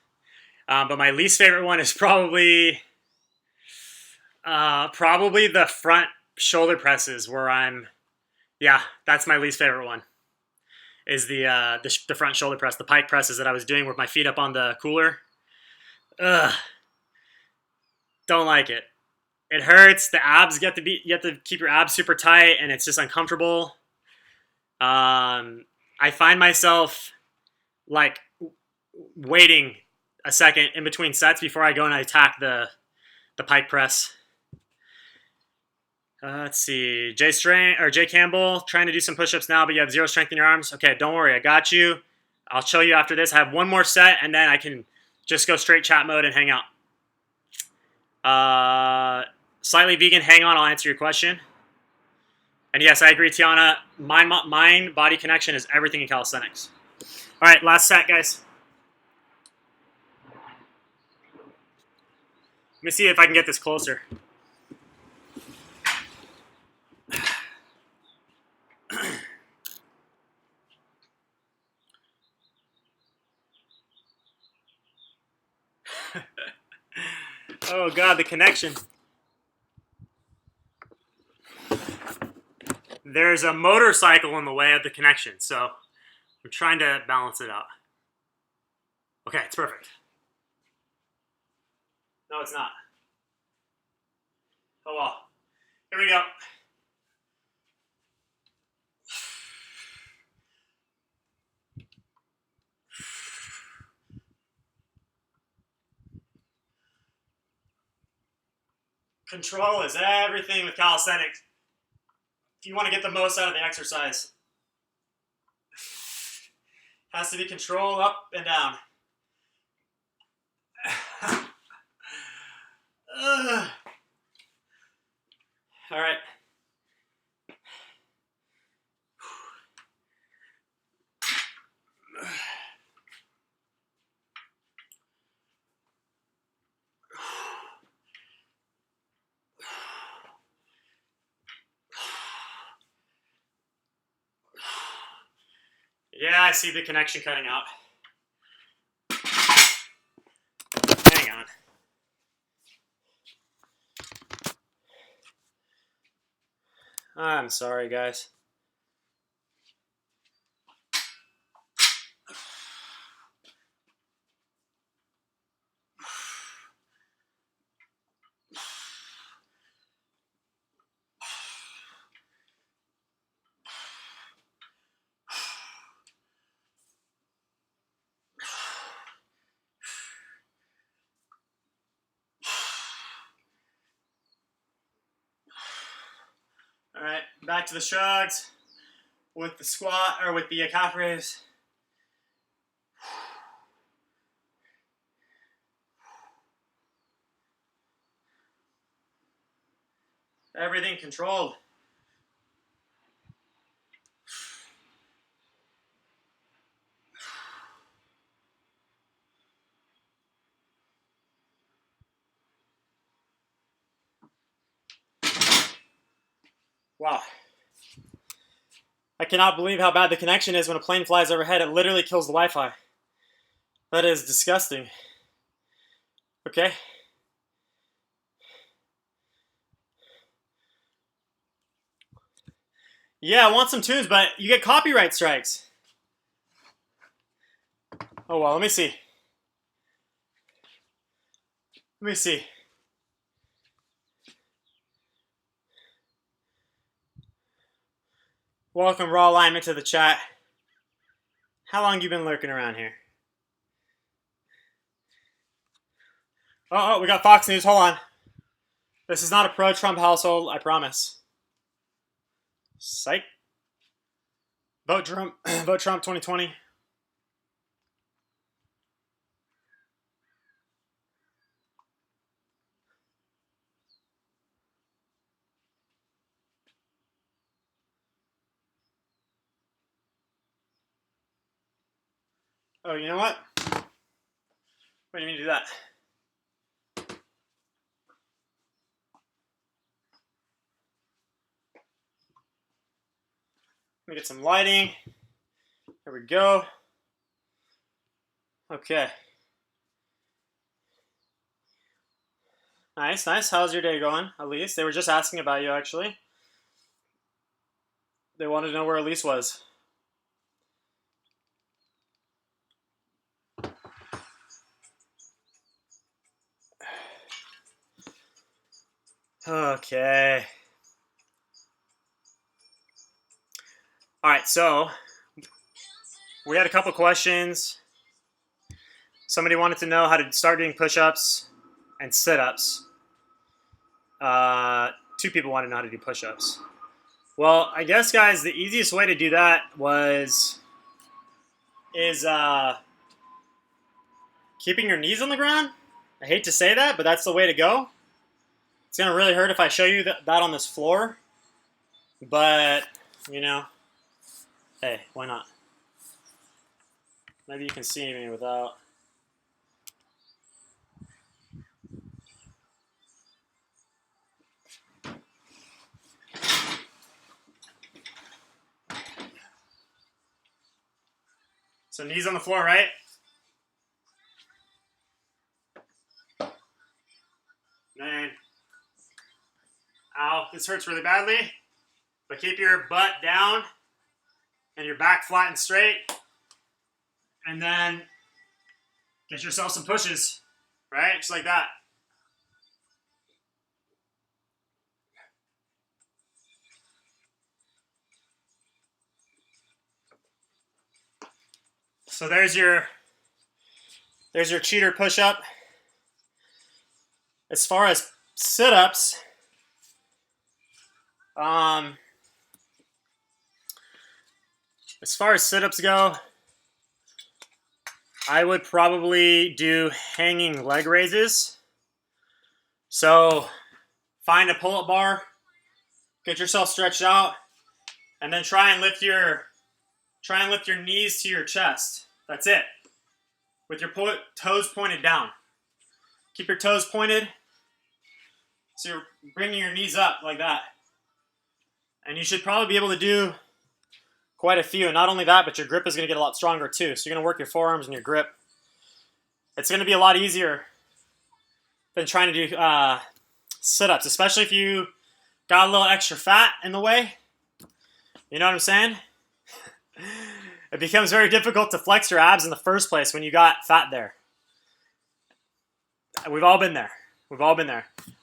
But my least favorite one is probably the front shoulder presses, where that's my least favorite one. Is the front shoulder press, the pike presses that I was doing with my feet up on the cooler. Ugh. Don't like it. It hurts. The abs you have to keep your abs super tight, and it's just uncomfortable. I find myself like waiting a second in between sets before I go and I attack the pike press. Let's see. Jay Campbell, trying to do some push-ups now, but you have zero strength in your arms. Okay, don't worry. I got you. I'll show you after this. I have one more set, and then I can just go straight chat mode and hang out. Slightly vegan, hang on. I'll answer your question. And yes, I agree, Tiana. Mind-body connection is everything in calisthenics. All right, last set, guys. Let me see if I can get this closer. Oh God, the connection. There's a motorcycle in the way of the connection, so I'm trying to balance it out. Okay, it's perfect. No, it's not. Oh well. Here we go. Control is everything with calisthenics. If you want to get the most out of the exercise, has to be control up and down. All right. Yeah, I see the connection cutting out. Hang on. I'm sorry, guys. All right, back to the shrugs with the squat, or with the calf raise. Everything controlled. Wow. I cannot believe how bad the connection is when a plane flies overhead. It literally kills the Wi-Fi. That is disgusting. Okay. Yeah, I want some tunes, but you get copyright strikes. Oh, well, let me see. Let me see. Welcome, Raw Alignment, to the chat. How long you been lurking around here? Oh, we got Fox News. Hold on. This is not a pro-Trump household, I promise. Psych. Vote Trump. Vote Trump 2020. Oh, you know what? Wait, do you mean to do that? Let me get some lighting. There we go. Okay. Nice, nice. How's your day going, Elise? They were just asking about you, actually. They wanted to know where Elise was. Okay. All right, so we had a couple questions. Somebody wanted to know how to start doing push-ups and sit-ups. Two people wanted to know how to do push-ups. Well, I guess, guys, the easiest way to do that is keeping your knees on the ground. I hate to say that, but that's the way to go. It's going to really hurt if I show you that on this floor. But, you know, hey, why not? Maybe you can see me without. So knees on the floor, right? Man. Ow, this hurts really badly. But keep your butt down and your back flat and straight. And then get yourself some pushes, right? Just like that. So there's your cheater push-up. As far as sit-ups, go, I would probably do hanging leg raises. So find a pull-up bar, get yourself stretched out, and then try and lift your knees to your chest. That's it. With your toes pointed down. Keep your toes pointed. So you're bringing your knees up like that. And you should probably be able to do quite a few. And not only that, but your grip is going to get a lot stronger too. So you're going to work your forearms and your grip. It's going to be a lot easier than trying to do sit-ups, especially if you got a little extra fat in the way. You know what I'm saying? It becomes very difficult to flex your abs in the first place when you got fat there. We've all been there.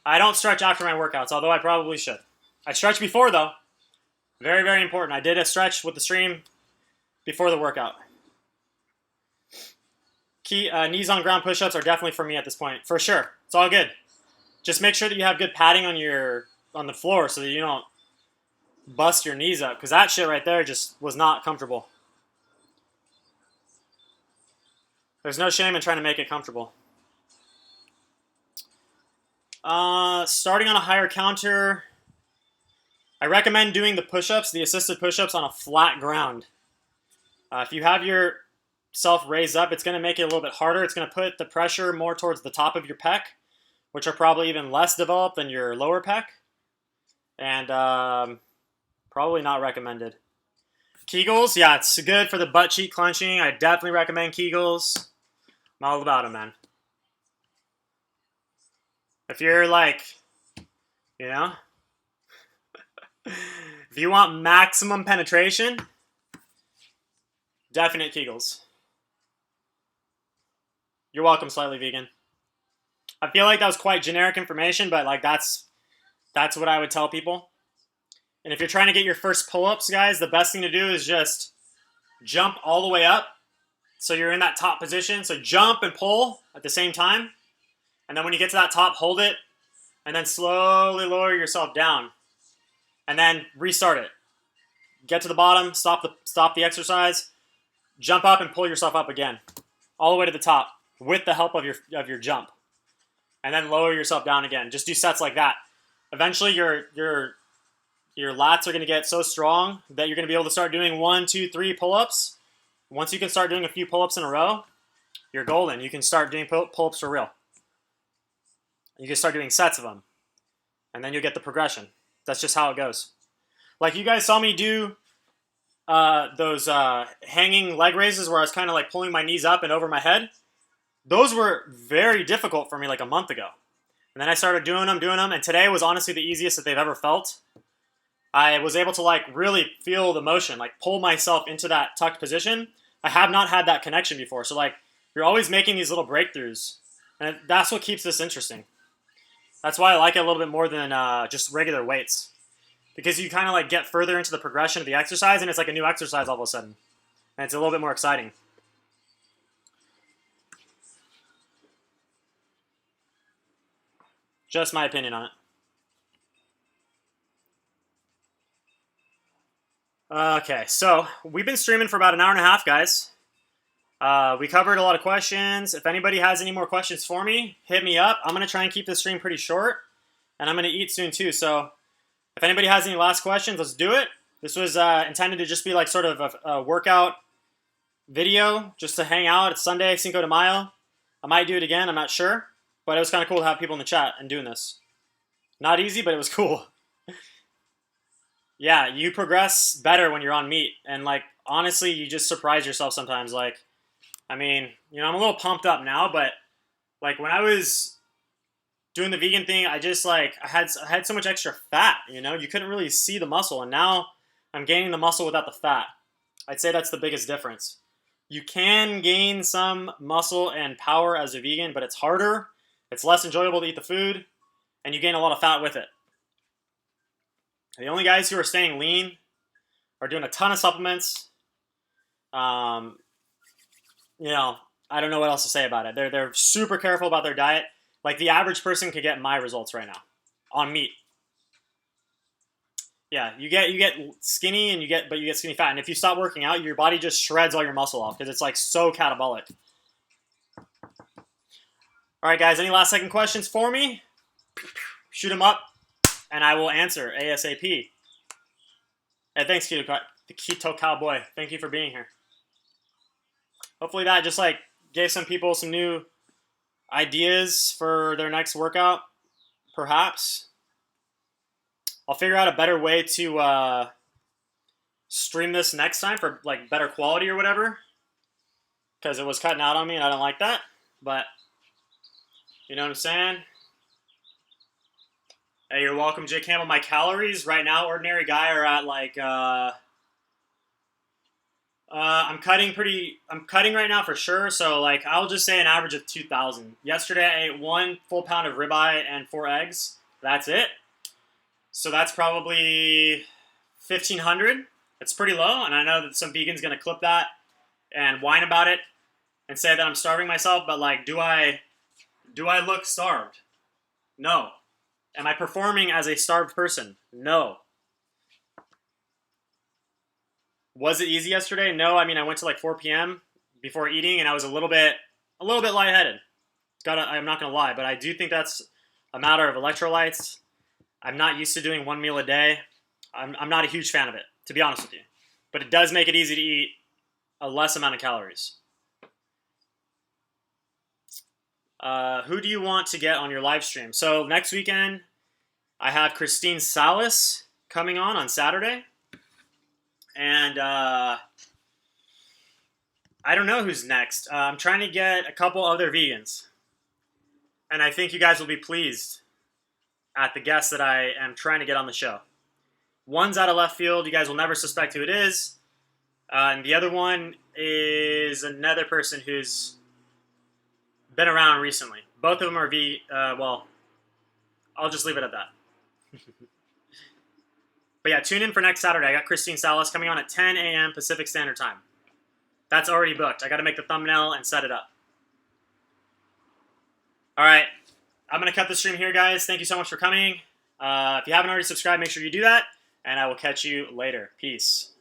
I don't stretch after my workouts, although I probably should. I stretch before, though. Very, very important. I did a stretch with the stream before the workout. Knees on ground push-ups are definitely for me at this point. For sure. It's all good. Just make sure that you have good padding on the floor so that you don't bust your knees up. Because that shit right there just was not comfortable. There's no shame in trying to make it comfortable. Starting on a higher counter. I recommend doing the push-ups, the assisted push-ups on a flat ground. If you have yourself raised up, it's going to make it a little bit harder. It's going to put the pressure more towards the top of your pec, which are probably even less developed than your lower pec, and probably not recommended. Kegels, yeah, it's good for the butt cheek clenching. I definitely recommend Kegels. I'm all about them, man. If you're like, you know, if you want maximum penetration, definite Kegels. You're welcome, Slightly Vegan. I feel like that was quite generic information, but like that's what I would tell people. And if you're trying to get your first pull-ups, guys, the best thing to do is just jump all the way up. So you're in that top position. So jump and pull at the same time. And then when you get to that top, hold it. And then slowly lower yourself down. And then restart it. Get to the bottom, stop the exercise, jump up and pull yourself up again. All the way to the top with the help of your jump. And then lower yourself down again. Just do sets like that. Eventually your lats are going to get so strong that you're going to be able to start doing 1, 2, 3 pull-ups. Once you can start doing a few pull-ups in a row, you're golden. You can start doing pull-ups for real. You can start doing sets of them. And then you'll get the progression. That's just how it goes. Like you guys saw me do those hanging leg raises where I was kind of like pulling my knees up and over my head. Those were very difficult for me like a month ago. And then I started doing them, and today was honestly the easiest that they've ever felt. I was able to like really feel the motion, like pull myself into that tucked position. I have not had that connection before. So like you're always making these little breakthroughs. And that's what keeps this interesting. That's why I like it a little bit more than just regular weights. Because you kind of like get further into the progression of the exercise and it's like a new exercise all of a sudden. And it's a little bit more exciting. Just my opinion on it. Okay, so we've been streaming for about an hour and a half, guys. We covered a lot of questions. If anybody has any more questions for me, hit me up. I'm going to try and keep this stream pretty short, and I'm going to eat soon too. So if anybody has any last questions, let's do it. This was intended to just be like sort of a workout video, just to hang out. It's Sunday, Cinco de Mayo. I might do it again, I'm not sure. But it was kind of cool to have people in the chat and doing this. Not easy, but it was cool. Yeah, you progress better when you're on meat. And, like, honestly, you just surprise yourself sometimes. Like, I mean, you know, I'm a little pumped up now, but, like, when I was doing the vegan thing, I just, like, I had so much extra fat, you know? You couldn't really see the muscle. And now I'm gaining the muscle without the fat. I'd say that's the biggest difference. You can gain some muscle and power as a vegan, but it's harder. It's less enjoyable to eat the food, and you gain a lot of fat with it. The only guys who are staying lean are doing a ton of supplements. You know, I don't know what else to say about it. They're super careful about their diet. Like the average person could get my results right now on meat. Yeah, you get skinny but you get skinny fat. And if you stop working out, your body just shreds all your muscle off because it's like so catabolic. All right, guys, any last second questions for me? Shoot them up, and I will answer ASAP. Hey, thanks, the Keto Cowboy. Thank you for being here. Hopefully that just like gave some people some new ideas for their next workout, perhaps. I'll figure out a better way to stream this next time for like better quality or whatever, because it was cutting out on me and I don't like that, but you know what I'm saying? Hey, you're welcome, Jay Campbell. My calories right now, ordinary guy, are at like I'm cutting right now for sure. So like I'll just say an average of 2,000. Yesterday I ate 1 full pound of ribeye and 4 eggs. That's it. So that's probably 1,500. It's pretty low, and I know that some vegans gonna clip that and whine about it and say that I'm starving myself. But like, do I look starved? No. Am I performing as a starved person? No. Was it easy yesterday? No. I mean, I went to like 4 p.m. before eating, and I was a little bit lightheaded. I'm not gonna lie, but I do think that's a matter of electrolytes. I'm not used to doing 1 meal a day. I'm not a huge fan of it, to be honest with you. But it does make it easy to eat a less amount of calories. Who do you want to get on your live stream? So next weekend, I have Christine Salas coming on Saturday. And I don't know who's next. I'm trying to get a couple other vegans. And I think you guys will be pleased at the guests that I am trying to get on the show. One's out of left field. You guys will never suspect who it is. And the other one is another person who's been around recently. Both of them are well, I'll just leave it at that. But yeah, tune in for next Saturday. I got Christine Salas coming on at 10 a.m. Pacific Standard Time. That's already booked. I got to make the thumbnail and set it up. All right. I'm going to cut the stream here, guys. Thank you so much for coming. If you haven't already subscribed, make sure you do that. And I will catch you later. Peace.